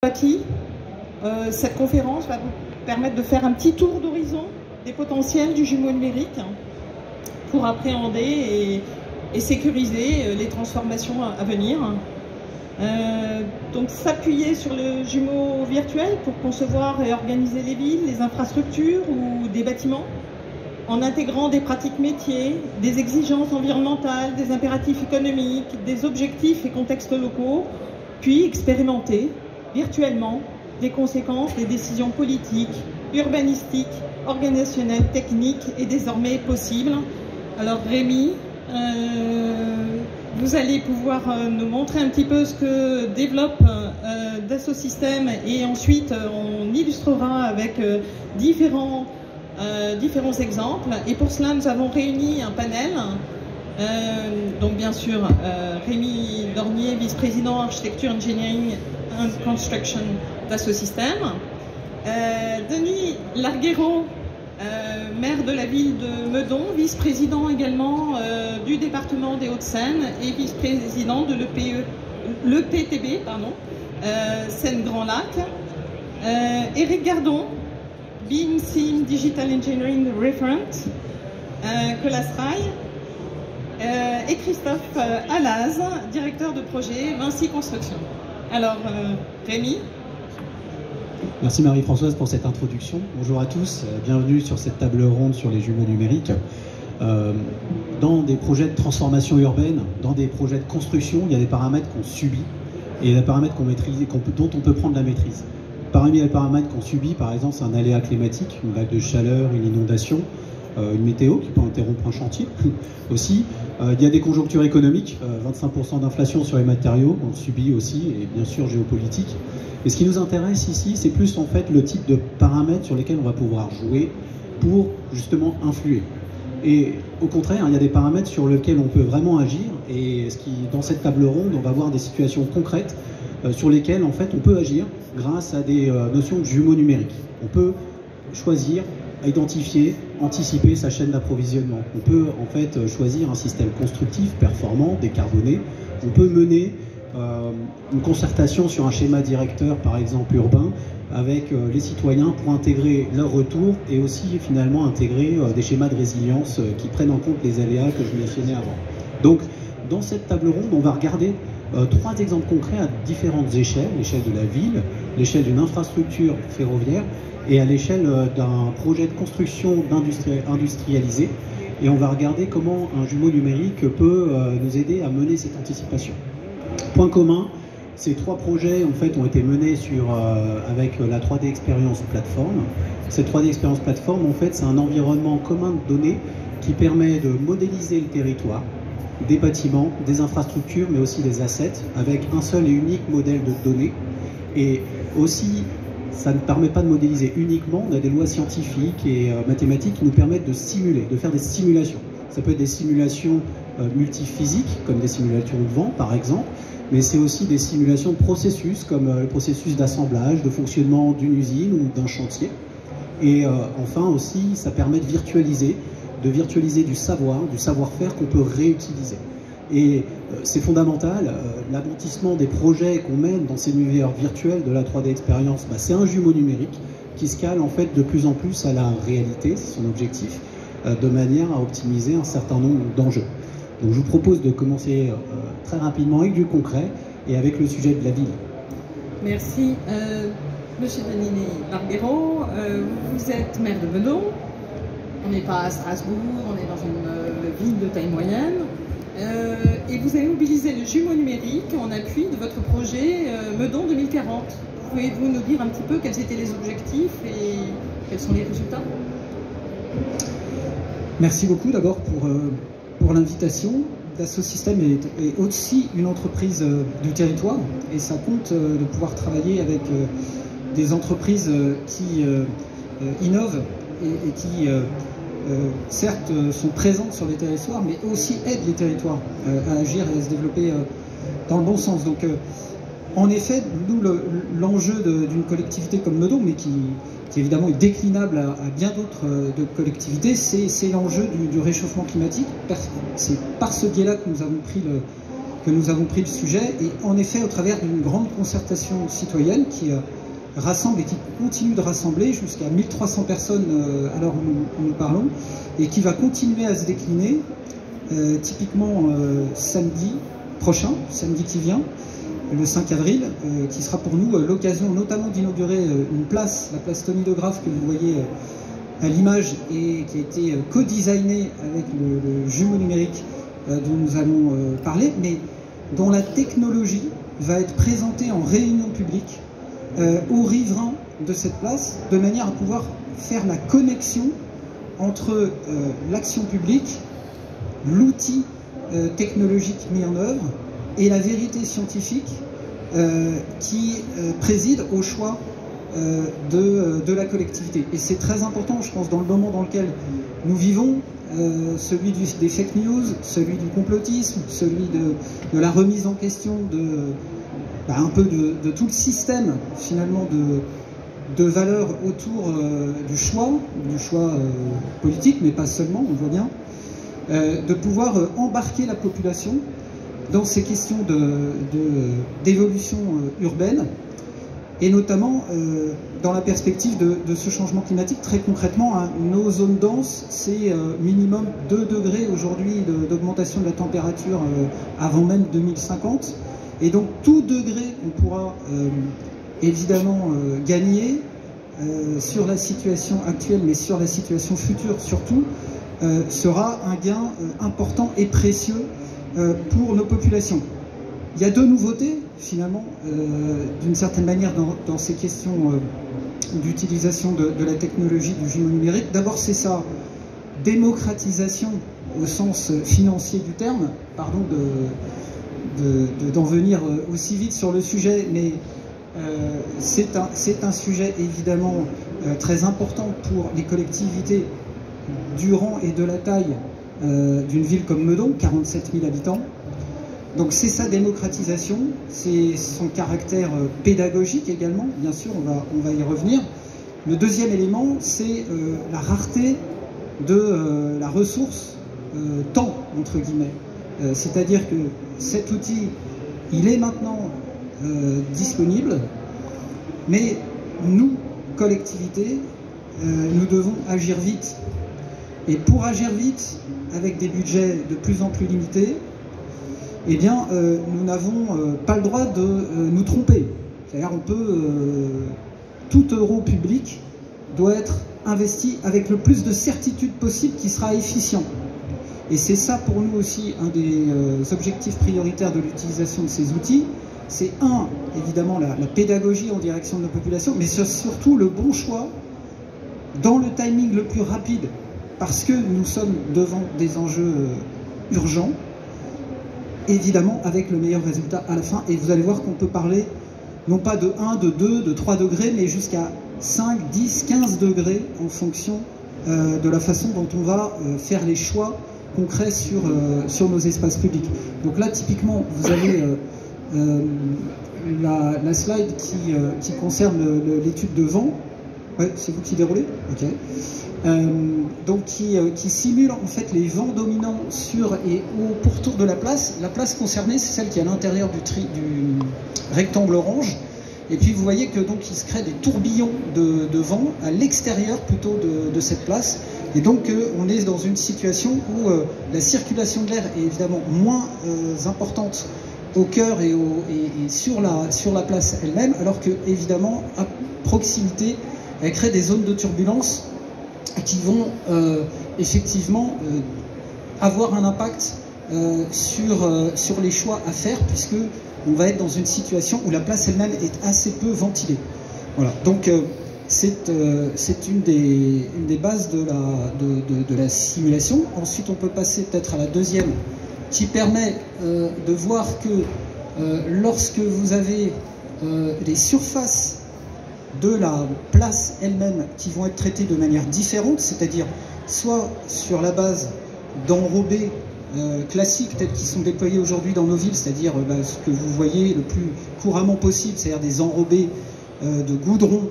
Acquis. Cette conférence va vous permettre de faire un petit tour d'horizon des potentiels du jumeau numérique pour appréhender et sécuriser les transformations à venir. Donc s'appuyer sur le jumeau virtuel pour concevoir et organiser les villes, les infrastructures ou des bâtiments, en intégrant des pratiques métiers, des exigences environnementales, des impératifs économiques, des objectifs et contextes locaux, puis expérimenter virtuellement des conséquences des décisions politiques, urbanistiques, organisationnelles, techniques et désormais possibles. Alors Rémi, vous allez pouvoir nous montrer un petit peu ce que développe Dassault Systèmes et ensuite on illustrera avec différents exemples. Et pour cela, nous avons réuni un panel. Donc bien sûr, Rémi Dornier, vice-président architecture, engineering and construction Dassault Systèmes. Denis Larguero, maire de la ville de Meudon, vice-président également du département des Hauts-de-Seine et vice-président de l'EPTB, Seine-Grand Lac. Éric Gardon, BIM Sim Digital Engineering Referent, Colas-Rail. Et Christophe Alaz, directeur de projet Vinci Construction. Alors, Rémi. Merci Marie-Françoise pour cette introduction. Bonjour à tous, bienvenue sur cette table ronde sur les jumeaux numériques. Dans des projets de transformation urbaine, dans des projets de construction, il y a des paramètres qu'on subit et des paramètres qu'on maîtrise, dont on peut prendre la maîtrise. Parmi les paramètres qu'on subit, par exemple, c'est un aléa climatique, une vague de chaleur, une inondation, une météo qui peut interrompre un chantier aussi. Il y a des conjonctures économiques, 25% d'inflation sur les matériaux, on le subit aussi, et bien sûr géopolitique. Et ce qui nous intéresse ici, c'est plus en fait le type de paramètres sur lesquels on va pouvoir jouer pour justement influer. Et au contraire, il y a des paramètres sur lesquels on peut vraiment agir, et dans cette table ronde, on va voir des situations concrètes sur lesquelles en fait on peut agir grâce à des notions de jumeaux numériques. On peut choisir, identifier, anticiper sa chaîne d'approvisionnement. On peut en fait choisir un système constructif, performant, décarboné. On peut mener une concertation sur un schéma directeur, par exemple urbain, avec les citoyens pour intégrer leur retour et aussi finalement intégrer des schémas de résilience qui prennent en compte les aléas que je mentionnais avant. Donc dans cette table ronde, on va regarder trois exemples concrets à différentes échelles, l'échelle de la ville, l'échelle d'une infrastructure ferroviaire et à l'échelle d'un projet de construction industrialisé. Et on va regarder comment un jumeau numérique peut nous aider à mener cette anticipation. Point commun, ces trois projets en fait ont été menés avec la 3D Experience Platform. Cette 3D Experience Platform, en fait, c'est un environnement commun de données qui permet de modéliser le territoire, des bâtiments, des infrastructures, mais aussi des assets, avec un seul et unique modèle de données. Et aussi, ça ne permet pas de modéliser uniquement, on a des lois scientifiques et mathématiques qui nous permettent de simuler, de faire des simulations. Ça peut être des simulations multiphysiques, comme des simulations de vent par exemple, mais c'est aussi des simulations de processus, comme le processus d'assemblage, de fonctionnement d'une usine ou d'un chantier. Et enfin aussi, ça permet de virtualiser du savoir-faire qu'on peut réutiliser. Et c'est fondamental, l'aboutissement des projets qu'on mène dans ces univers virtuels de la 3D Experience, c'est un jumeau numérique qui se cale en fait de plus en plus à la réalité, c'est son objectif, de manière à optimiser un certain nombre d'enjeux. Donc je vous propose de commencer très rapidement avec du concret et avec le sujet de la ville. Merci. Monsieur Denis Larguero, vous êtes maire de Meudon. On n'est pas à Strasbourg, on est dans une ville de taille moyenne. Et vous avez mobilisé le jumeau numérique en appui de votre projet Meudon 2040. Pouvez-vous nous dire un petit peu quels étaient les objectifs et quels sont les résultats? Merci beaucoup d'abord pour l'invitation. Dassault Systèmes est aussi une entreprise du territoire et ça compte de pouvoir travailler avec des entreprises qui innovent et qui certes sont présentes sur les territoires mais aussi aident les territoires à agir et à se développer dans le bon sens. Donc en effet, nous l'enjeu d'une collectivité comme Meudon, mais qui évidemment est déclinable à bien d'autres de collectivités, c'est l'enjeu du réchauffement climatique. C'est par ce biais-là que nous avons pris que nous avons pris le sujet, et en effet au travers d'une grande concertation citoyenne qui rassemble et qui continue de rassembler jusqu'à 1300 personnes à l'heure où nous parlons, et qui va continuer à se décliner, typiquement samedi prochain, samedi qui vient, le 5 avril, qui sera pour nous l'occasion notamment d'inaugurer une place, la place Tony Degraff que vous voyez à l'image et qui a été co-designée avec le jumeau numérique dont nous allons parler, mais dont la technologie va être présentée en réunion publique aux riverains de cette place, de manière à pouvoir faire la connexion entre l'action publique, l'outil technologique mis en œuvre et la vérité scientifique qui préside au choix de la collectivité. Et c'est très important, je pense, dans le moment dans lequel nous vivons, celui des fake news, celui du complotisme, celui de la remise en question un peu de tout le système finalement de valeurs autour du choix politique, mais pas seulement, on le voit bien, de pouvoir embarquer la population dans ces questions d'évolution urbaine, et notamment dans la perspective de ce changement climatique. Très concrètement, hein, nos zones denses, c'est minimum 2 degrés aujourd'hui d'augmentation de la température avant même 2050, et donc tout degré qu'on pourra évidemment gagner sur la situation actuelle, mais sur la situation future surtout, sera un gain important et précieux pour nos populations. Il y a 2 nouveautés finalement d'une certaine manière dans ces questions d'utilisation de la technologie du jumeau numérique. D'abord, c'est sa démocratisation au sens financier du terme, pardon d'en venir aussi vite sur le sujet, mais c'est un sujet évidemment très important pour les collectivités du rang et de la taille d'une ville comme Meudon, 47 000 habitants. Donc c'est sa démocratisation, c'est son caractère pédagogique également, bien sûr, on va y revenir. Le deuxième élément, c'est la rareté de la ressource temps, entre guillemets. C'est-à-dire que cet outil, il est maintenant disponible, mais nous, collectivités, nous devons agir vite. Et pour agir vite, avec des budgets de plus en plus limités, eh bien, nous n'avons pas le droit de nous tromper. C'est-à-dire, tout euro public doit être investi avec le plus de certitude possible qui sera efficient. Et c'est ça pour nous aussi un des objectifs prioritaires de l'utilisation de ces outils. C'est évidemment la pédagogie en direction de nos populations, mais c'est surtout le bon choix dans le timing le plus rapide, parce que nous sommes devant des enjeux urgents, évidemment avec le meilleur résultat à la fin. Et vous allez voir qu'on peut parler non pas de 1, de 2, de 3 degrés, mais jusqu'à 5, 10, 15 degrés en fonction de la façon dont on va faire les choix concrets sur nos espaces publics. Donc là, typiquement, vous avez la slide qui concerne l'étude de vent. Ouais, c'est vous qui déroulez? Ok. Donc qui simule en fait les vents dominants sur et au pourtour de la place. La place concernée, c'est celle qui est à l'intérieur du rectangle orange. Et puis vous voyez que donc il se crée des tourbillons de vent à l'extérieur plutôt de cette place. Et donc on est dans une situation où la circulation de l'air est évidemment moins importante au cœur et sur la place elle-même, alors que évidemment à proximité, elle crée des zones de turbulence qui vont effectivement avoir un impact sur les choix à faire, puisque on va être dans une situation où la place elle-même est assez peu ventilée. Voilà, donc c'est une des bases de la simulation. Ensuite, on peut passer peut-être à la deuxième, qui permet de voir que lorsque vous avez les surfaces de la place elle-même qui vont être traitées de manière différente, c'est-à-dire soit sur la base d'enrobés classiques tels qu'ils sont déployés aujourd'hui dans nos villes, c'est-à-dire ce que vous voyez le plus couramment possible, c'est-à-dire des enrobés de goudron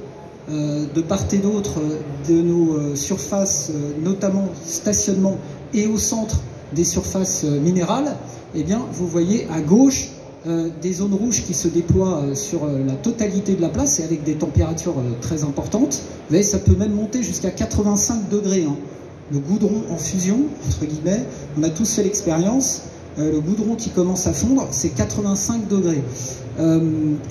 de part et d'autre de nos surfaces, notamment stationnement, et au centre des surfaces minérales, eh bien, vous voyez à gauche des zones rouges qui se déploient sur la totalité de la place et avec des températures très importantes. Vous voyez, ça peut même monter jusqu'à 85 degrés. Hein. Le goudron en fusion, entre guillemets, on a tous fait l'expérience. Le goudron qui commence à fondre, c'est 85 degrés.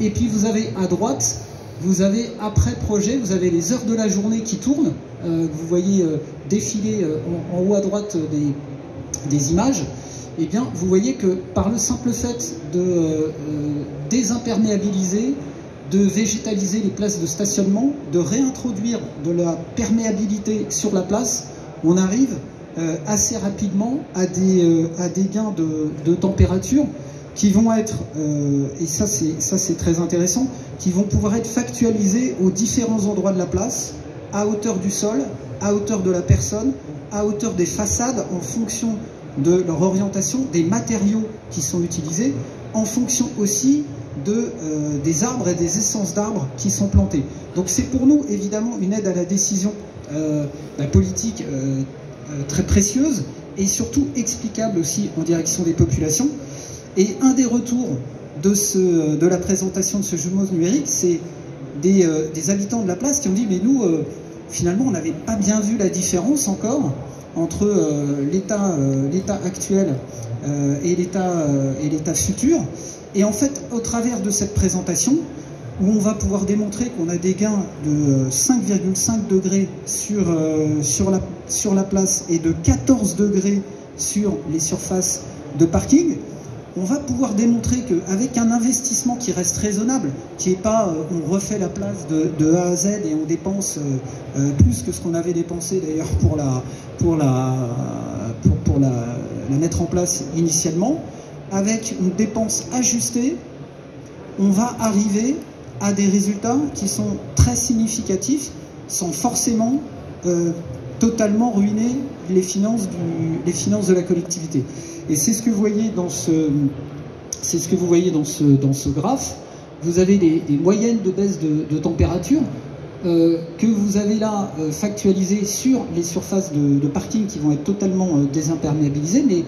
Et puis vous avez à droite, vous avez après projet, vous avez les heures de la journée qui tournent. Vous voyez défiler en haut à droite des images. Eh bien, vous voyez que par le simple fait de désimperméabiliser, de végétaliser les places de stationnement, de réintroduire de la perméabilité sur la place, on arrive assez rapidement à des gains de température qui vont être, et ça c'est très intéressant, qui vont pouvoir être factualisés aux différents endroits de la place, à hauteur du sol, à hauteur de la personne, à hauteur des façades, en fonction de leur orientation, des matériaux qui sont utilisés, en fonction aussi des arbres et des essences d'arbres qui sont plantés. Donc c'est pour nous évidemment une aide à la décision politique très précieuse et surtout explicable aussi en direction des populations. Et un des retours de la présentation de ce jumeau numérique, c'est des habitants de la place qui ont dit « mais nous, finalement, on n'avait pas bien vu la différence encore entre l'état actuel et l'état futur ». Et en fait, au travers de cette présentation, où on va pouvoir démontrer qu'on a des gains de 5,5 degrés sur la place et de 14 degrés sur les surfaces de parking, on va pouvoir démontrer qu'avec un investissement qui reste raisonnable, qui n'est pas on refait la place de A à Z et on dépense plus que ce qu'on avait dépensé d'ailleurs pour la mettre en place initialement, avec une dépense ajustée, on va arriver à des résultats qui sont très significatifs sans forcément totalement ruiner les finances de la collectivité. Et c'est ce que vous voyez dans ce graphe. Vous avez des moyennes de baisse de température que vous avez là factualisées sur les surfaces de parking qui vont être totalement désimperméabilisées, mais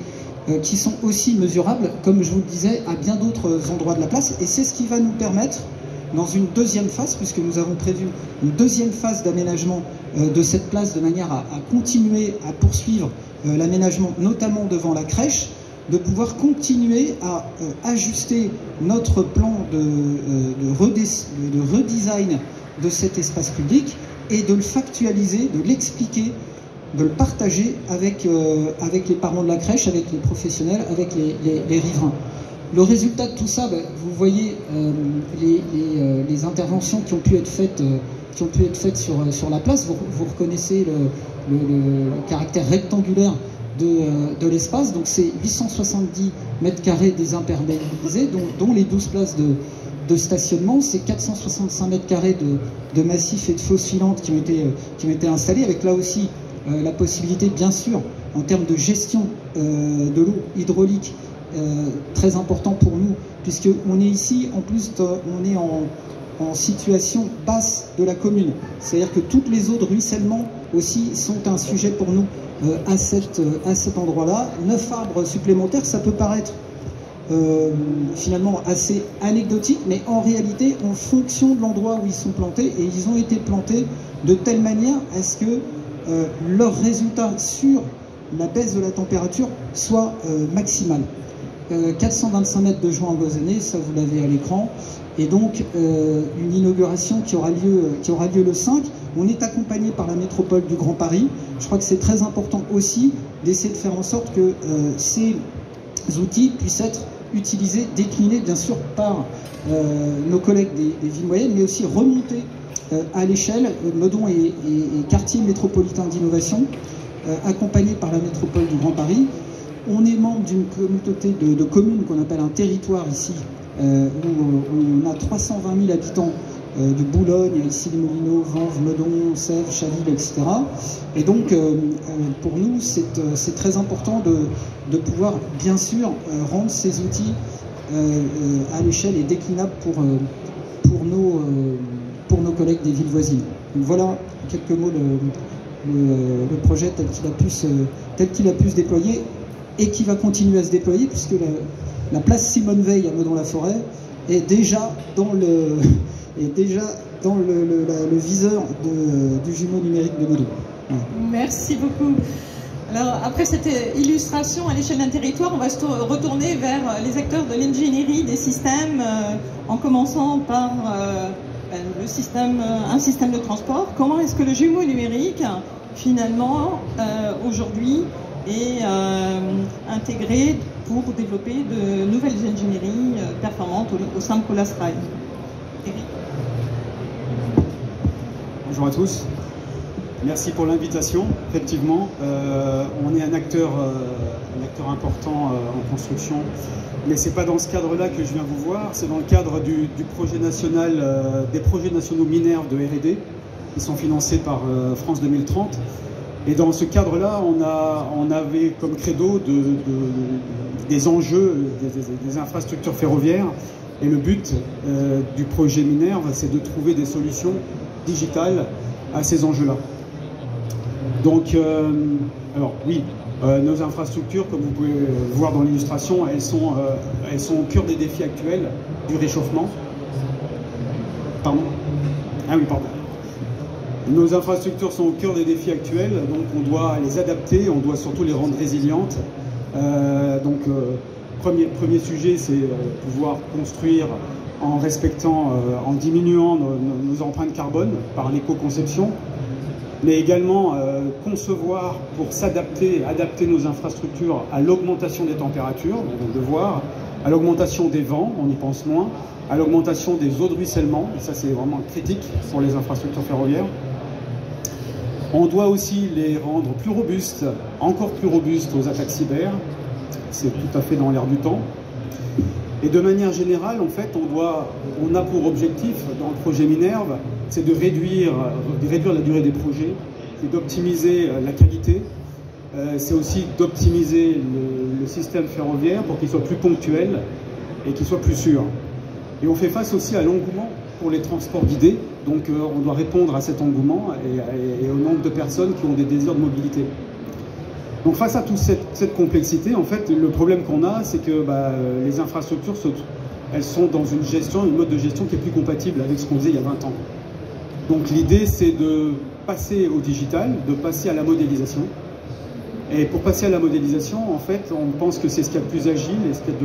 qui sont aussi mesurables, comme je vous le disais, à bien d'autres endroits de la place. Et c'est ce qui va nous permettre, dans une deuxième phase, puisque nous avons prévu une deuxième phase d'aménagement de cette place de manière à continuer à poursuivre l'aménagement, notamment devant la crèche, de pouvoir continuer à ajuster notre plan de redesign de cet espace public et de le factualiser, de l'expliquer, de le partager avec les parents de la crèche, avec les professionnels, avec les riverains. Le résultat de tout ça, vous voyez les interventions qui ont pu être faites, sur la place. Vous reconnaissez le caractère rectangulaire de l'espace. Donc c'est 870 mètres carrés désimperméabilisés, dont les 12 places de stationnement. C'est 465 mètres carrés de massifs et de fosses filantes qui ont été installés, avec là aussi la possibilité, bien sûr, en termes de gestion de l'eau hydraulique, très important pour nous, puisqu'on est ici, en plus, on est en situation basse de la commune. C'est-à-dire que toutes les eaux de ruissellement aussi sont un sujet pour nous à cet endroit-là. 9 arbres supplémentaires, ça peut paraître finalement assez anecdotique, mais en réalité, en fonction de l'endroit où ils sont plantés, et ils ont été plantés de telle manière à ce que leur résultat sur la baisse de la température soit maximal. 425 mètres de joints empoisonnés, ça vous l'avez à l'écran, et donc une inauguration qui aura lieu le 5. On est accompagné par la métropole du Grand Paris. Je crois que c'est très important aussi d'essayer de faire en sorte que ces outils puissent être utilisés, déclinés bien sûr par nos collègues des villes moyennes, mais aussi remontés à l'échelle. Meudon est quartier métropolitain d'innovation, accompagné par la métropole du Grand Paris. On est membre d'une communauté de communes qu'on appelle un territoire ici, où on a 320 000 habitants de Boulogne, Issy-les-Moulineaux, Vanves, Meudon, Sèvres, Chaville, etc. Et donc, pour nous, c'est très important de pouvoir, bien sûr, rendre ces outils à l'échelle et déclinables pour nos collègues des villes voisines. Donc voilà, en quelques mots, le projet tel qu'il a pu se déployer. et qui va continuer à se déployer, puisque la place Simone Veil à Meudon-la-Forêt est déjà dans le viseur du jumeau numérique de Meudon. Voilà. Merci beaucoup. Alors, après cette illustration à l'échelle d'un territoire, on va se retourner vers les acteurs de l'ingénierie des systèmes, en commençant par un système de transport. Comment est-ce que le jumeau numérique, finalement, aujourd'hui, est intégré pour développer de nouvelles ingénieries performantes au sein de Colas Rail? Eric. Bonjour à tous. Merci pour l'invitation. Effectivement, on est un acteur important en construction, mais c'est pas dans ce cadre-là que je viens vous voir. C'est dans le cadre du projet national, des projets nationaux Minerve de R&D, qui sont financés par France 2030. Et dans ce cadre-là, on avait comme credo des enjeux, des infrastructures ferroviaires. Et le but du projet Minerve, c'est de trouver des solutions digitales à ces enjeux-là. Donc, alors oui, nos infrastructures, comme vous pouvez le voir dans l'illustration, elles sont au cœur des défis actuels du réchauffement. Pardon? Ah oui, pardon. Nos infrastructures sont au cœur des défis actuels, donc on doit les adapter, on doit surtout les rendre résilientes. Premier sujet, c'est pouvoir construire en respectant, en diminuant nos empreintes carbone par l'éco-conception, mais également concevoir pour s'adapter, adapter nos infrastructures à l'augmentation des températures, on vient de le voir, à l'augmentation des vents, on y pense moins, à l'augmentation des eaux de ruissellement, et ça c'est vraiment critique pour les infrastructures ferroviaires. On doit aussi les rendre plus robustes, encore plus robustes aux attaques cyber, c'est tout à fait dans l'air du temps. Et de manière générale, en fait, on a pour objectif, dans le projet Minerve, c'est de réduire la durée des projets, c'est d'optimiser la qualité, c'est aussi d'optimiser le système ferroviaire pour qu'il soit plus ponctuel et qu'il soit plus sûr. Et on fait face aussi à l'engouement pour les transports guidés, donc on doit répondre à cet engouement et au nombre de personnes qui ont des désirs de mobilité. Donc face à toute cette complexité, en fait, le problème qu'on a, c'est que les infrastructures, elles sont dans une mode de gestion qui est plus compatible avec ce qu'on faisait il y a 20 ans. Donc l'idée, c'est de passer au digital, de passer à la modélisation. Et pour passer à la modélisation, en fait, on pense que c'est ce qu'il y a de plus agile et ce qu'il y a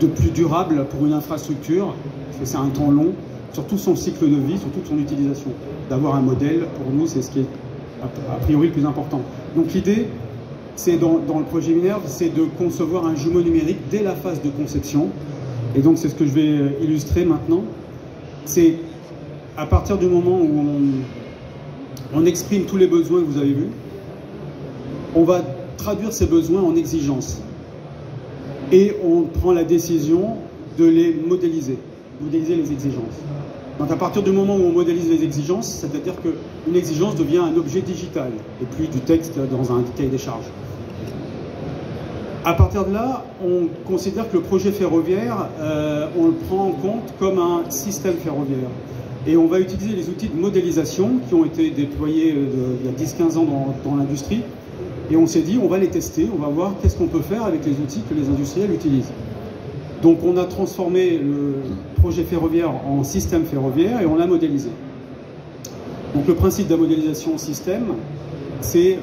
de plus durable pour une infrastructure, parce que c'est un temps long, sur tout son cycle de vie, sur toute son utilisation. D'avoir un modèle, pour nous, c'est ce qui est a priori le plus important. Donc l'idée, c'est dans le projet Minerve, c'est de concevoir un jumeau numérique dès la phase de conception. Et donc c'est ce que je vais illustrer maintenant. C'est à partir du moment où on exprime tous les besoins que vous avez vus, on va traduire ces besoins en exigences. Et on prend la décision de les modéliser les exigences. Donc à partir du moment où on modélise les exigences, c'est-à-dire qu'une exigence devient un objet digital et plus du texte dans un cahier des charges. À partir de là, on considère que le projet ferroviaire, on le prend en compte comme un système ferroviaire. Et on va utiliser les outils de modélisation qui ont été déployés il y a 10-15 ans dans l'industrie. Et on s'est dit, on va les tester, on va voir qu'est-ce qu'on peut faire avec les outils que les industriels utilisent. Donc on a transformé le projet ferroviaire en système ferroviaire et on l'a modélisé. Donc le principe de la modélisation en système, c'est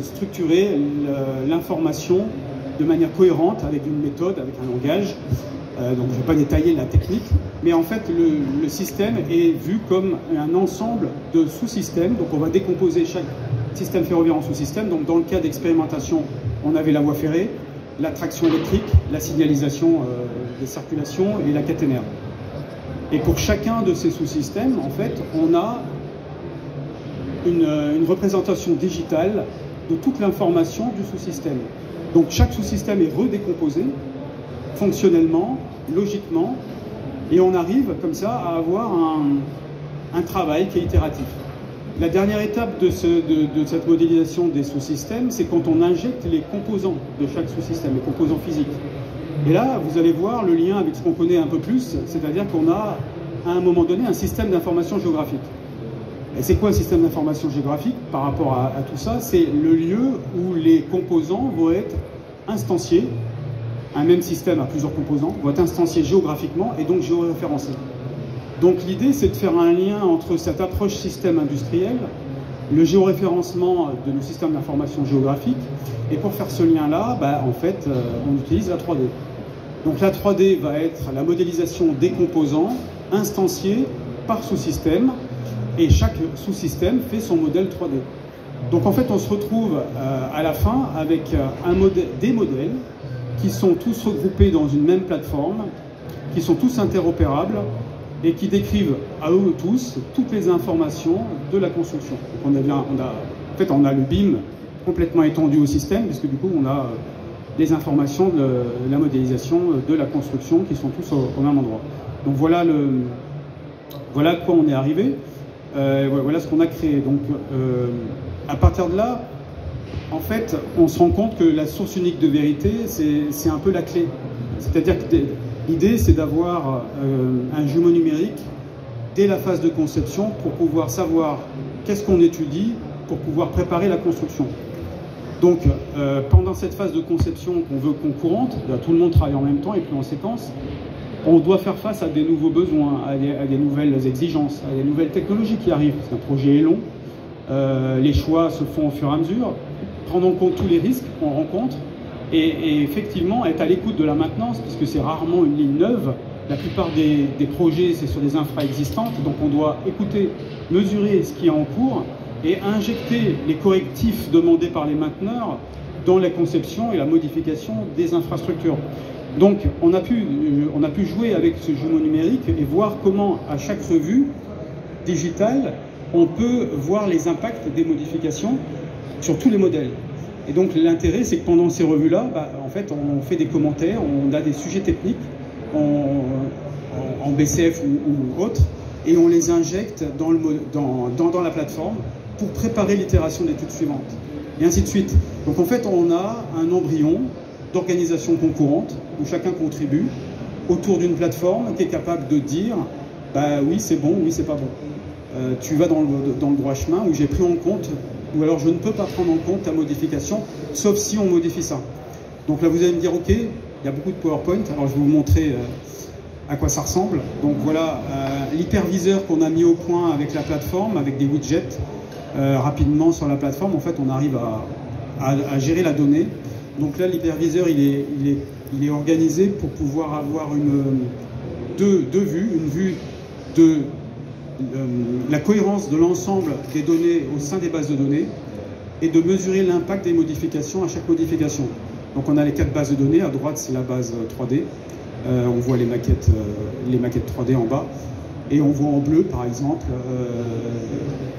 structurer l'information de manière cohérente avec une méthode, avec un langage. Donc je ne vais pas détailler la technique, mais en fait le système est vu comme un ensemble de sous-systèmes. Donc on va décomposer chaque système ferroviaire en sous-systèmes. Donc dans le cas d'expérimentation, on avait la voie ferrée, la traction électrique, la signalisation des circulations et la caténaire. Et pour chacun de ces sous-systèmes, en fait, on a une représentation digitale de toute l'information du sous-système. Donc chaque sous-système est redécomposé fonctionnellement, logiquement, et on arrive comme ça à avoir un travail qui est itératif. La dernière étape de cette modélisation des sous-systèmes, c'est quand on injecte les composants de chaque sous-système, les composants physiques. Et là, vous allez voir le lien avec ce qu'on connaît un peu plus, c'est-à-dire qu'on a, à un moment donné, un système d'information géographique. Et c'est quoi le système d'information géographique par rapport à tout ça? C'est le lieu où les composants vont être instanciés. Un même système à plusieurs composants vont être instanciés géographiquement et donc géoréférencés. Donc l'idée, c'est de faire un lien entre cette approche système industriel, le géoréférencement de nos systèmes d'information géographique, et pour faire ce lien-là, en fait, on utilise la 3D. Donc la 3D va être la modélisation des composants instanciés par sous-système, et chaque sous-système fait son modèle 3D. Donc en fait, on se retrouve à la fin avec des modèles qui sont tous regroupés dans une même plateforme, qui sont tous interopérables, et qui décrivent à eux tous toutes les informations de la construction. Donc on a le BIM complètement étendu au système, puisque du coup on a les informations de la modélisation de la construction qui sont tous au même endroit. Donc voilà à quoi on est arrivé, voilà ce qu'on a créé. Donc à partir de là, en fait, on se rend compte que la source unique de vérité, c'est un peu la clé. C'est-à-dire que l'idée, c'est d'avoir un jumeau numérique dès la phase de conception pour pouvoir savoir qu'est-ce qu'on étudie pour pouvoir préparer la construction. Donc, pendant cette phase de conception qu'on veut concurrente, tout le monde travaille en même temps et puis en séquence, on doit faire face à des nouveaux besoins, à des nouvelles exigences, à des nouvelles technologies qui arrivent, parce qu'un projet est long, les choix se font au fur et à mesure, prendre en compte tous les risques qu'on rencontre, et effectivement être à l'écoute de la maintenance, puisque c'est rarement une ligne neuve. La plupart des projets, c'est sur des infra existantes, donc on doit écouter, mesurer ce qui est en cours, et injecter les correctifs demandés par les mainteneurs dans la conception et la modification des infrastructures. Donc on a pu jouer avec ce jumeau numérique et voir comment, à chaque revue digitale, on peut voir les impacts des modifications sur tous les modèles. Et donc l'intérêt, c'est que pendant ces revues-là, en fait, on fait des commentaires, on a des sujets techniques en BCF ou autres, et on les injecte dans la plateforme pour préparer l'itération d'études suivantes, et ainsi de suite. Donc en fait, on a un embryon d'organisation concurrente, où chacun contribue, autour d'une plateforme qui est capable de dire oui, c'est bon, oui, c'est pas bon. Tu vas dans le droit chemin, où j'ai pris en compte, ou alors je ne peux pas prendre en compte ta modification, sauf si on modifie ça. Donc là, vous allez me dire, ok, il y a beaucoup de PowerPoint, alors je vais vous montrer à quoi ça ressemble. Donc voilà, l'hyperviseur qu'on a mis au point avec la plateforme, avec des widgets, rapidement sur la plateforme, en fait, on arrive à gérer la donnée. Donc là, l'hyperviseur, il est organisé pour pouvoir avoir deux vues, une vue de la cohérence de l'ensemble des données au sein des bases de données et de mesurer l'impact des modifications à chaque modification. Donc on a les 4 bases de données, à droite c'est la base 3D, on voit les maquettes 3D en bas, et on voit en bleu par exemple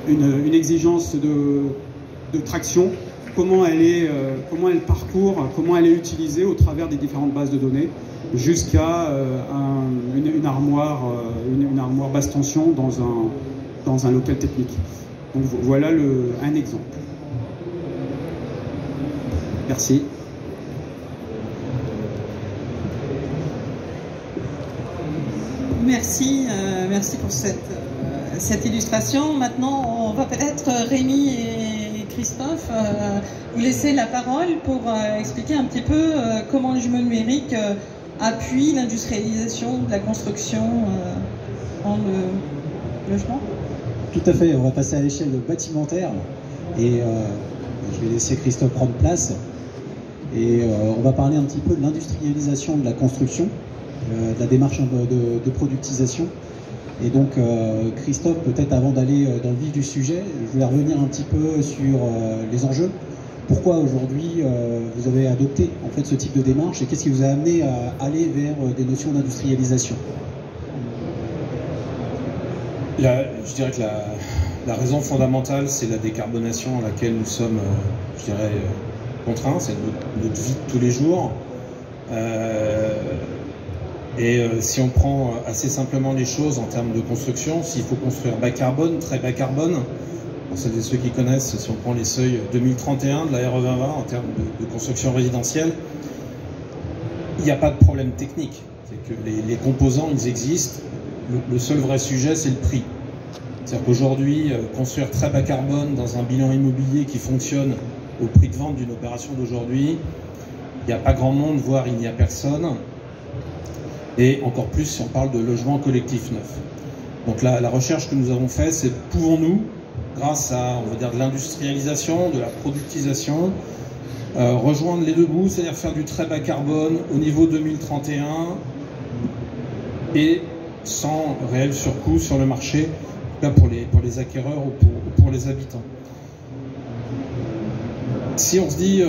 une exigence de traction, comment elle parcourt, comment elle est utilisée au travers des différentes bases de données, jusqu'à une armoire basse tension dans un local technique. Donc voilà un exemple. Merci. Merci pour cette illustration. Maintenant, on va peut-être, Rémi et Christophe, vous laisser la parole pour expliquer un petit peu comment le jumeau numérique appuie l'industrialisation de la construction dans le logement. Tout à fait, on va passer à l'échelle bâtimentaire et je vais laisser Christophe prendre place et on va parler un petit peu de l'industrialisation de la construction, de la démarche de productisation. Et donc Christophe, peut-être avant d'aller dans le vif du sujet, je voulais revenir un petit peu sur les enjeux. Pourquoi aujourd'hui vous avez adopté en fait ce type de démarche et qu'est-ce qui vous a amené à aller vers des notions d'industrialisation? Je dirais que la raison fondamentale, c'est la décarbonation à laquelle nous sommes, je dirais, contraints. C'est notre vie de tous les jours. Si on prend assez simplement les choses en termes de construction, s'il faut construire bas carbone, très bas carbone, pour celles et ceux qui connaissent, si on prend les seuils 2031 de la RE 2020 en termes de construction résidentielle, il n'y a pas de problème technique. C'est que les composants, ils existent. Le seul vrai sujet, c'est le prix. C'est-à-dire qu'aujourd'hui, construire très bas carbone dans un bilan immobilier qui fonctionne au prix de vente d'une opération d'aujourd'hui, il n'y a pas grand monde, voire il n'y a personne. Et encore plus si on parle de logement collectif neuf. Donc la recherche que nous avons faite, c'est pouvons-nous, grâce à, on va dire, de l'industrialisation, de la productisation, rejoindre les deux bouts, c'est-à-dire faire du très bas carbone au niveau 2031 et sans réel surcoût sur le marché, là pour les acquéreurs ou pour les habitants. Si on se dit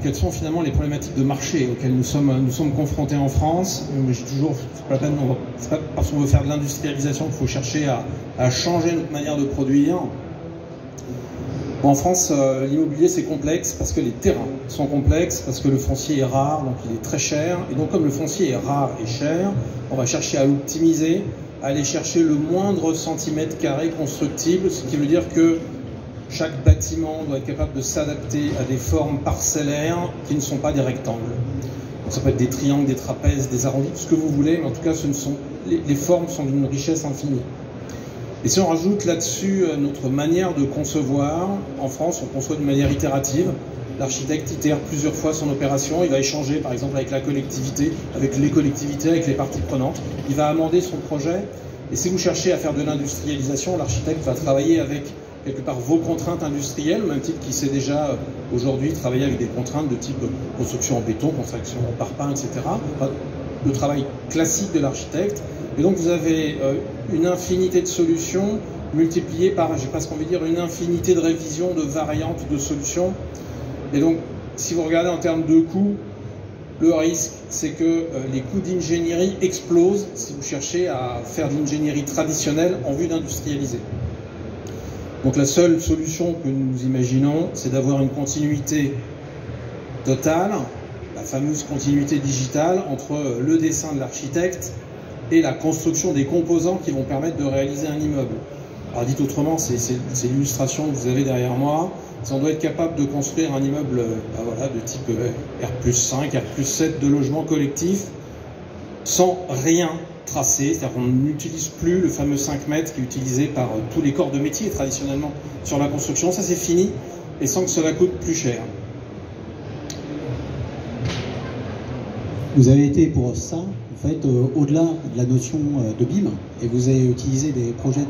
quelles sont finalement les problématiques de marché auxquelles nous sommes confrontés en France, j'ai toujours, c'est pas la peine, c'est pas parce qu'on veut faire de l'industrialisation qu'il faut chercher à changer notre manière de produire. En France, l'immobilier c'est complexe parce que les terrains sont complexes, parce que le foncier est rare, donc il est très cher. Et donc comme le foncier est rare et cher, on va chercher à l'optimiser, à aller chercher le moindre centimètre carré constructible, ce qui veut dire que chaque bâtiment doit être capable de s'adapter à des formes parcellaires qui ne sont pas des rectangles. Donc ça peut être des triangles, des trapèzes, des arrondis, tout ce que vous voulez, mais en tout cas les formes sont d'une richesse infinie. Et si on rajoute là-dessus notre manière de concevoir, en France on conçoit d'une manière itérative. L'architecte itère plusieurs fois son opération, il va échanger par exemple avec la collectivité, avec les collectivités, avec les parties prenantes, il va amender son projet. Et si vous cherchez à faire de l'industrialisation, l'architecte va travailler avec quelque part vos contraintes industrielles, au même titre qu'il sait déjà aujourd'hui travailler avec des contraintes de type construction en béton, construction en parpaing, etc. Enfin, le travail classique de l'architecte. Et donc vous avez une infinité de solutions multipliées par, j'ai presque envie de dire, une infinité de révisions, de variantes, de solutions. Et donc, si vous regardez en termes de coûts, le risque, c'est que les coûts d'ingénierie explosent si vous cherchez à faire de l'ingénierie traditionnelle en vue d'industrialiser. Donc la seule solution que nous imaginons, c'est d'avoir une continuité totale, la fameuse continuité digitale, entre le dessin de l'architecte et la construction des composants qui vont permettre de réaliser un immeuble. Alors dit autrement, c'est l'illustration que vous avez derrière moi. Si on doit être capable de construire un immeuble voilà, de type R+5, R+7 de logement collectif, sans rien tracé, c'est-à-dire qu'on n'utilise plus le fameux 5 mètres qui est utilisé par tous les corps de métier traditionnellement sur la construction, ça c'est fini, et sans que cela coûte plus cher. Vous avez été pour ça, en fait, au-delà de la notion de BIM, et vous avez utilisé des projets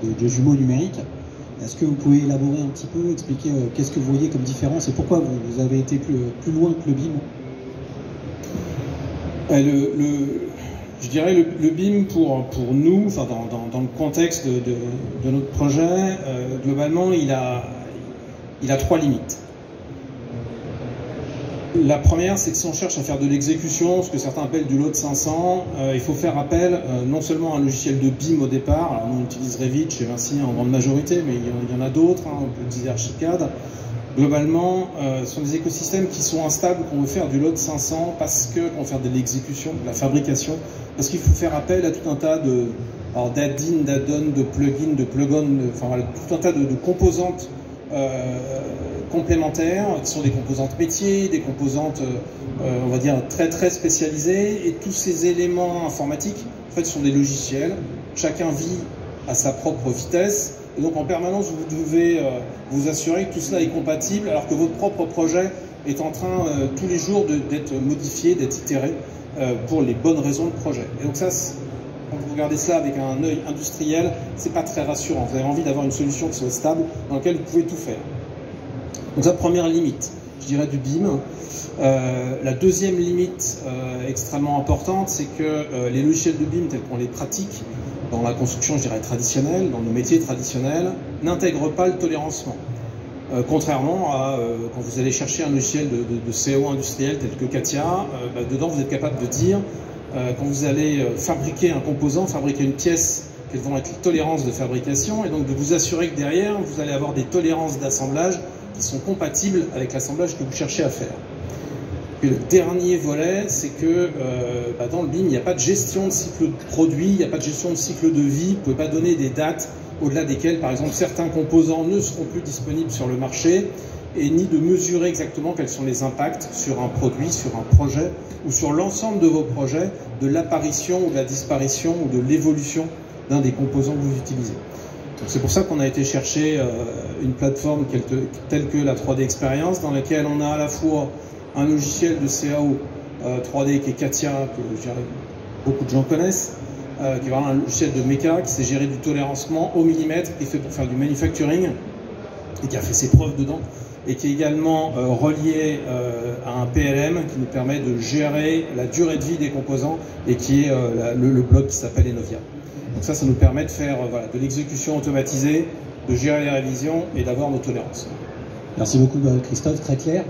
de jumeaux numériques. Est-ce que vous pouvez élaborer un petit peu, expliquer qu'est-ce que vous voyez comme différence et pourquoi vous avez été plus loin que le BIM? Je dirais le BIM pour nous, enfin dans le contexte de notre projet, globalement il a 3 limites. La première, c'est que si on cherche à faire de l'exécution, ce que certains appellent du load 500, il faut faire appel non seulement à un logiciel de BIM au départ, alors nous on utilise Revit chez Vinci en grande majorité, mais il y en a d'autres, on peut utiliser Archicad. Globalement, ce sont des écosystèmes qui sont instables, qu'on veut faire du load 500 parce qu'on veut faire de l'exécution, de la fabrication, parce qu'il faut faire appel à tout un tas d'add-in, d'add-on, de plugins, de plug-on, enfin voilà, tout un tas de composantes complémentaires, qui sont des composantes métiers, des composantes, on va dire, très très spécialisées, et tous ces éléments informatiques, en fait, sont des logiciels, chacun vit à sa propre vitesse, et donc en permanence, vous devez vous assurer que tout cela est compatible, alors que votre propre projet est en train, tous les jours, d'être modifié, d'être itéré, pour les bonnes raisons de projet. Et donc ça, quand vous regardez cela avec un œil industriel, c'est pas très rassurant. Vous avez envie d'avoir une solution qui soit stable, dans laquelle vous pouvez tout faire. Donc la première limite, je dirais, du BIM. La deuxième limite extrêmement importante, c'est que les logiciels de BIM tels qu'on les pratique dans la construction, je dirais, traditionnelle, dans nos métiers traditionnels, n'intègrent pas le tolérancement. Contrairement à quand vous allez chercher un logiciel de CO industriel tel que CATIA, dedans vous êtes capable de dire, quand vous allez fabriquer un composant, fabriquer une pièce, quelles vont être les tolérances de fabrication, et donc de vous assurer que derrière, vous allez avoir des tolérances d'assemblage qui sont compatibles avec l'assemblage que vous cherchez à faire. Et le dernier volet, c'est que dans le BIM, il n'y a pas de gestion de cycle de produit, il n'y a pas de gestion de cycle de vie, vous ne pouvez pas donner des dates au-delà desquelles, par exemple, certains composants ne seront plus disponibles sur le marché, et ni de mesurer exactement quels sont les impacts sur un produit, sur un projet, ou sur l'ensemble de vos projets, de l'apparition ou de la disparition ou de l'évolution d'un des composants que vous utilisez. C'est pour ça qu'on a été chercher une plateforme telle que la 3D Experience, dans laquelle on a à la fois un logiciel de CAO 3D qui est CATIA, que je dirais, beaucoup de gens connaissent, qui est vraiment un logiciel de méca, qui sait gérer du tolérancement au millimètre, qui est fait pour faire du manufacturing, et qui a fait ses preuves dedans, et qui est également relié à un PLM qui nous permet de gérer la durée de vie des composants, et qui est le bloc qui s'appelle Enovia. Donc ça nous permet de faire voilà, de l'exécution automatisée, de gérer les révisions et d'avoir nos tolérances. Merci beaucoup Christophe, très clair.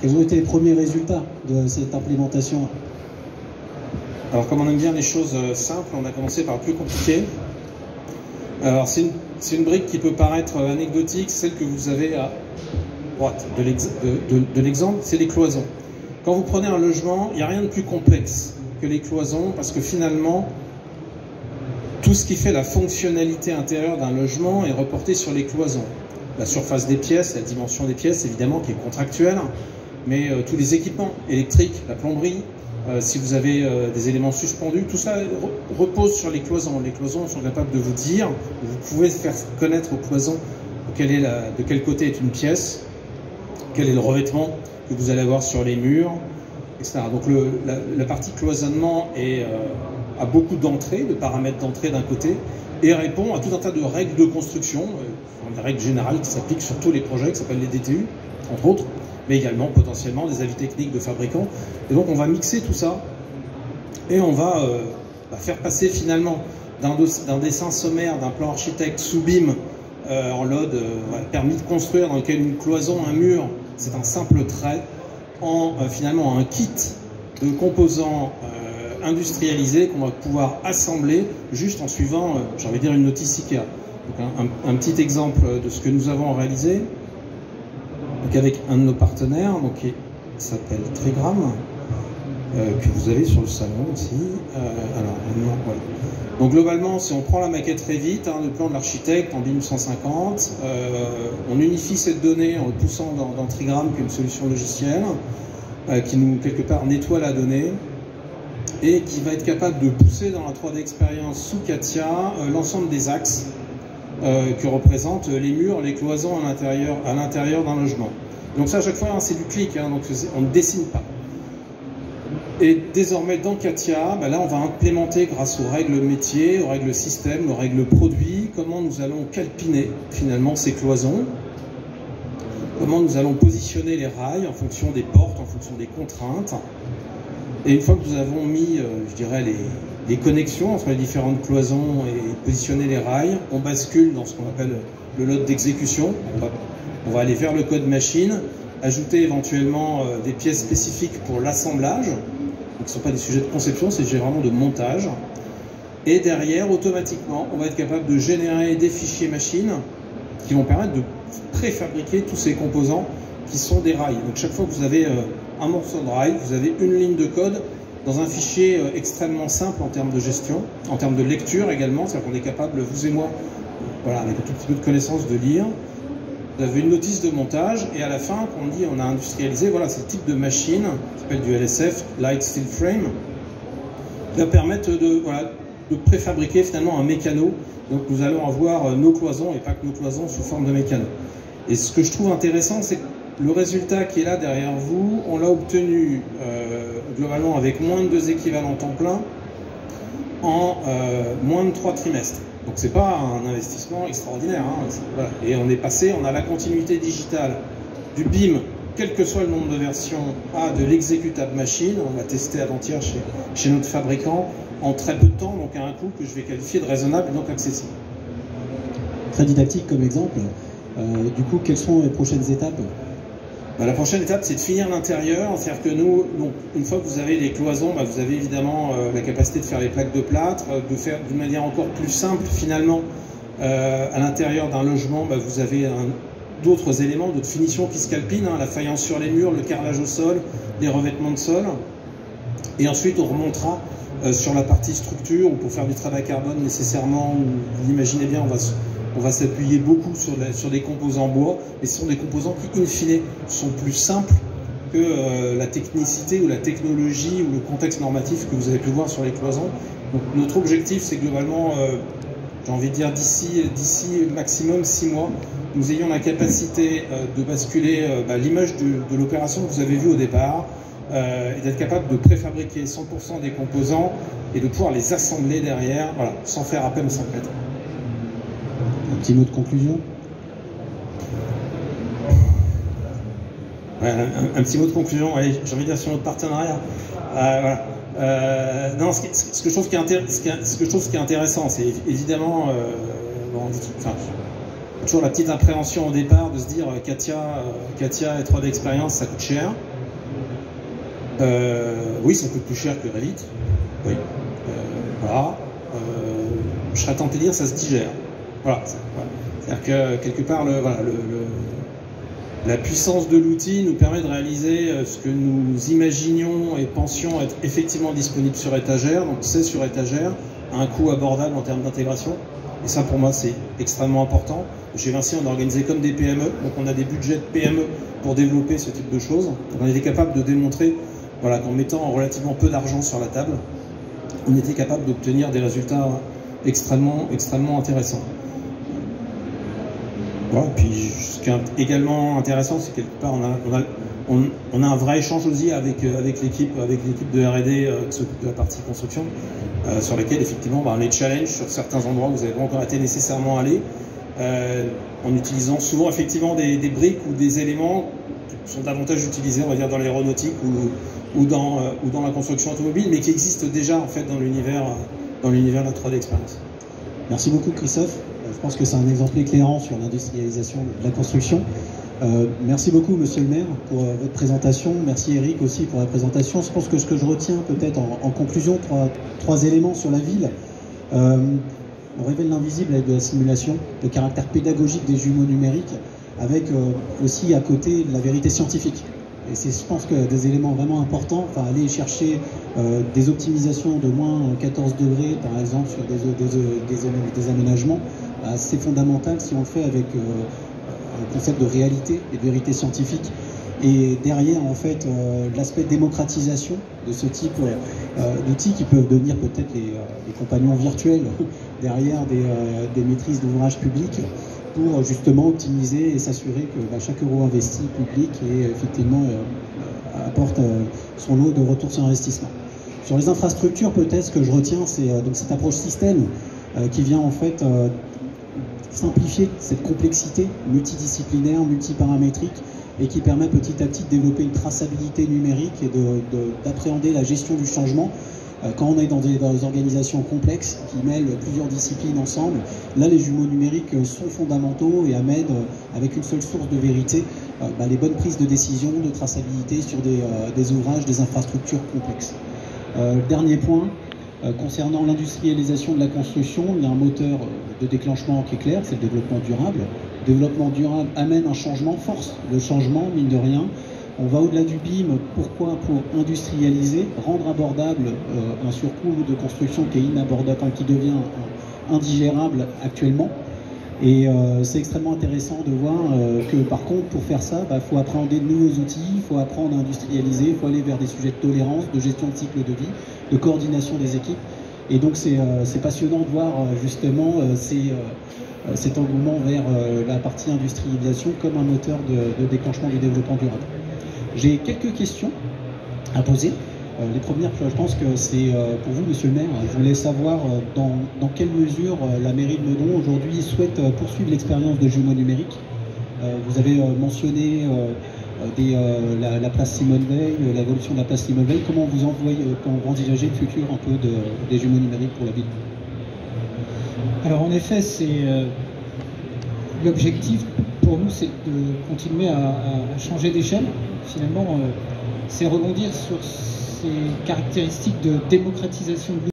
Quels ont été les premiers résultats de cette implémentation? Alors comme on aime bien les choses simples, on a commencé par le plus compliqué. Alors c'est une brique qui peut paraître anecdotique, celle que vous avez à droite de l'exemple, c'est les cloisons. Quand vous prenez un logement, il n'y a rien de plus complexe que les cloisons, parce que finalement, tout ce qui fait la fonctionnalité intérieure d'un logement est reporté sur les cloisons. La surface des pièces, la dimension des pièces, évidemment, qui est contractuelle, mais tous les équipements électriques, la plomberie, si vous avez des éléments suspendus, tout ça repose sur les cloisons. Les cloisons sont capables de vous dire, vous pouvez faire connaître aux cloisons de quel côté est une pièce, quel est le revêtement que vous allez avoir sur les murs, etc. Donc la partie cloisonnement a beaucoup d'entrées, de paramètres d'entrée d'un côté, et répond à tout un tas de règles de construction, des règles générales qui s'appliquent sur tous les projets, qui s'appellent les DTU, entre autres, mais également potentiellement des avis techniques de fabricants. Et donc on va mixer tout ça, et on va faire passer finalement d'un dessin sommaire, d'un plan architecte sous BIM, en LOD, permis de construire, dans lequel une cloison, un mur, c'est un simple trait, en finalement un kit de composants industrialisés qu'on va pouvoir assembler juste en suivant, j'ai envie de dire, une notice IKEA. Donc un petit exemple de ce que nous avons réalisé, donc avec un de nos partenaires, donc qui s'appelle Trigram, que vous avez sur le salon aussi. Voilà. Donc globalement, si on prend la maquette Revit, le plan de l'architecte en BIM 150, on unifie cette donnée en le poussant dans Trigram, qui est une solution logicielle, qui nous, quelque part, nettoie la donnée, et qui va être capable de pousser dans la 3D Experience sous CATIA l'ensemble des axes que représentent les murs, les cloisons à l'intérieur d'un logement. Donc ça, à chaque fois, c'est du clic, donc on ne dessine pas. Et désormais, dans CATIA, là, on va implémenter, grâce aux règles métiers, aux règles système, aux règles produits, comment nous allons calpiner, finalement, ces cloisons, comment nous allons positionner les rails en fonction des portes, en fonction des contraintes. Et une fois que nous avons mis, je dirais, les connexions entre les différentes cloisons et positionné les rails, on bascule dans ce qu'on appelle le load d'exécution. On va aller vers le code machine, ajouter éventuellement des pièces spécifiques pour l'assemblage, qui ne sont pas des sujets de conception, c'est vraiment de montage. Et derrière, automatiquement, on va être capable de générer des fichiers machines qui vont permettre de préfabriquer tous ces composants qui sont des rails. Donc chaque fois que vous avez un morceau de rail, vous avez une ligne de code dans un fichier extrêmement simple en termes de gestion, en termes de lecture également, c'est-à-dire qu'on est capable, vous et moi, voilà, avec un tout petit peu de connaissance, de lire. Vous avez une notice de montage, et à la fin, on dit on a industrialisé, voilà, c'est le type de machine, qui s'appelle du LSF, Light Steel Frame, qui va permettre de préfabriquer finalement un mécano. Donc nous allons avoir nos cloisons, et pas que nos cloisons, sous forme de mécano. Et ce que je trouve intéressant, c'est que le résultat qui est là derrière vous, on l'a obtenu globalement avec moins de 2 équivalents temps plein en moins de 3 trimestres. Donc c'est pas un investissement extraordinaire. Voilà. Et on a la continuité digitale du BIM, quel que soit le nombre de versions, à de l'exécutable machine. On l'a testé avant-hier chez notre fabricant en très peu de temps, donc à un coût que je vais qualifier de raisonnable et donc accessible. Très didactique comme exemple. Du coup, quelles sont les prochaines étapes ? La prochaine étape, c'est de finir l'intérieur. C'est-à-dire que nous, donc, une fois que vous avez les cloisons, vous avez évidemment la capacité de faire les plaques de plâtre, de faire d'une manière encore plus simple finalement. À l'intérieur d'un logement, vous avez d'autres éléments, d'autres finitions qui se calpinent, la faïence sur les murs, le carrelage au sol, les revêtements de sol. Et ensuite, on remontera sur la partie structure, où pour faire du travail carbone nécessairement, vous l'imaginez bien, on va s'appuyer beaucoup sur des composants bois, mais ce sont des composants qui, in fine, sont plus simples que la technicité ou la technologie ou le contexte normatif que vous avez pu voir sur les cloisons. Donc notre objectif, c'est globalement j'ai envie de dire d'ici maximum 6 mois, nous ayons la capacité de basculer l'image de l'opération que vous avez vue au départ, et d'être capable de préfabriquer 100% des composants et de pouvoir les assembler derrière, voilà, sans faire appel aux sous-traitants. Un petit mot de conclusion. Ouais, un petit mot de conclusion, allez, j'ai envie de dire sur notre partenariat. Voilà. Non, ce que je trouve qui est intéressant, c'est évidemment toujours la petite appréhension au départ de se dire Katia et 3D Experience, ça coûte cher. Oui, ça coûte plus cher que Revit. Oui. Voilà. Je serais tenté de dire ça se digère. Voilà. C'est-à-dire que quelque part, la puissance de l'outil nous permet de réaliser ce que nous imaginions et pensions être effectivement disponible sur étagère. Donc c'est sur étagère, à un coût abordable en termes d'intégration. Et ça, pour moi, c'est extrêmement important. Chez Vinci, on a organisé comme des PME. Donc on a des budgets de PME pour développer ce type de choses. Donc on était capable de démontrer, voilà, qu'en mettant relativement peu d'argent sur la table, on était capable d'obtenir des résultats extrêmement intéressants. Voilà, puis ce qui est également intéressant, c'est quelque part on a un vrai échange aussi avec l'équipe de R&D qui s'occupe de la partie construction, sur laquelle effectivement les challenges sur certains endroits où vous n'avez pas encore été nécessairement allé, en utilisant souvent effectivement des briques ou des éléments qui sont davantage utilisés, on va dire, dans l'aéronautique ou dans la construction automobile, mais qui existent déjà en fait dans l'univers de la 3D Experience. Merci beaucoup Christophe. Je pense que c'est un exemple éclairant sur l'industrialisation de la construction. Merci beaucoup Monsieur le maire pour votre présentation. Merci Eric aussi pour la présentation. Je pense que ce que je retiens peut-être en conclusion, trois éléments sur la ville. On révèle l'invisible avec de la simulation, le caractère pédagogique des jumeaux numériques, avec aussi à côté la vérité scientifique. Et c'est, je pense, que des éléments vraiment importants, enfin aller chercher des optimisations de moins 14 degrés, par exemple, sur des aménagements, c'est fondamental si on le fait avec un concept de réalité et de vérité scientifique. Et derrière, en fait, l'aspect démocratisation de ce type d'outils qui peuvent devenir peut-être les compagnons virtuels derrière des maîtrises d'ouvrages publics, pour justement optimiser et s'assurer que chaque euro investi public effectivement apporte son lot de retour sur investissement. Sur les infrastructures, peut-être ce que je retiens, c'est donc cette approche système qui vient en fait simplifier cette complexité multidisciplinaire, multiparamétrique, et qui permet petit à petit de développer une traçabilité numérique et d'appréhender la gestion du changement. Quand on est dans des organisations complexes qui mêlent plusieurs disciplines ensemble, là les jumeaux numériques sont fondamentaux et amènent, avec une seule source de vérité, les bonnes prises de décision, de traçabilité sur des ouvrages, des infrastructures complexes. Dernier point, concernant l'industrialisation de la construction, il y a un moteur de déclenchement qui est clair, c'est le développement durable. Le développement durable amène un changement, force le changement, mine de rien. On va au-delà du BIM, pourquoi? Pour industrialiser, rendre abordable un surcoût de construction qui est inabordable, qui devient indigérable actuellement. Et c'est extrêmement intéressant de voir que par contre, pour faire ça, faut appréhender de nouveaux outils, il faut apprendre à industrialiser, il faut aller vers des sujets de tolérance, de gestion de cycle de vie, de coordination des équipes. Et donc c'est passionnant de voir justement cet engouement vers la partie industrialisation comme un moteur de déclenchement du développement durable. J'ai quelques questions à poser. Les premières, je pense que c'est pour vous, Monsieur le maire. Je voulais savoir dans quelle mesure la mairie de Meudon aujourd'hui souhaite poursuivre l'expérience de jumeaux numériques. Vous avez mentionné la place Simone Veil, l'évolution de la place Simone Veil. Comment vous envisagez le futur un peu des jumeaux numériques pour la ville? Alors en effet, l'objectif pour nous, c'est de continuer à changer d'échelle. Finalement, c'est rebondir sur ces caractéristiques de démocratisation de